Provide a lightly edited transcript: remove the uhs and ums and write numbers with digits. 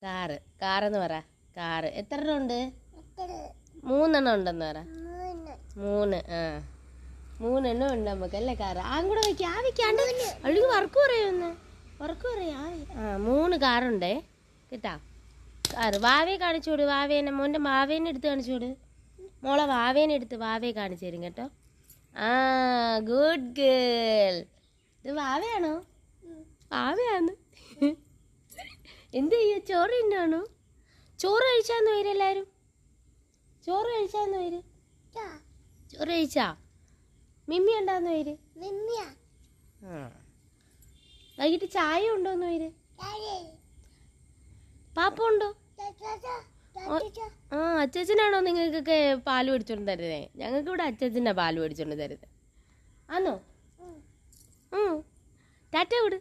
Car കാറെന്ന് പറ. Car എത്ര എണ്ണം ഉണ്ട്? 3 ഉണ്ടെന്ന് പറ. 3. ആ 3 ഉണ്ട് നമുക്ക് അല്ലേ കാറ്. കൂടെ വയ്ക്കുക. വയ്ക്കാണ്ട് അഴുകി വർക്ക് പറയുമെന്ന്. വർക്ക് പറയാ. 3 കാറുണ്ടേ കേട്ടാ. കാറ് വാവയെ കാണിച്ചോട്. വാവേനെ മോൻ്റെ വാവേനെ എടുത്ത് കാണിച്ചോട്. മോളെ വാവേനെ എടുത്ത് വാവയെ കാണിച്ചു തരും കേട്ടോ. Good girl. ഇത് വാവയാണോ? വാവയാണ്. എന്ത് ചെയ്യ? ചോറ് തിന്നാണോ? ചോറ് കഴിച്ചാന്ന് വരെല്ലാരും. ചോറ് കഴിച്ചാന്ന് വര്. ചോറ് കഴിച്ചാ? മിമ്മി ഉണ്ടാന്ന് വര്. വൈകിട്ട് ചായ ഉണ്ടോന്ന് വര്. പാപ്പ ഉണ്ടോ? അച്ചച്ചനാണോ നിങ്ങൾക്കൊക്കെ പാല് മേടിച്ചോണ്ട് തരുന്നേ? ഞങ്ങൾക്ക് ഇവിടെ അച്ചച്ചനാ പാല് മേടിച്ചോണ്ട് തരുന്നത്. ആന്നോ? ടാറ്റ വിട്.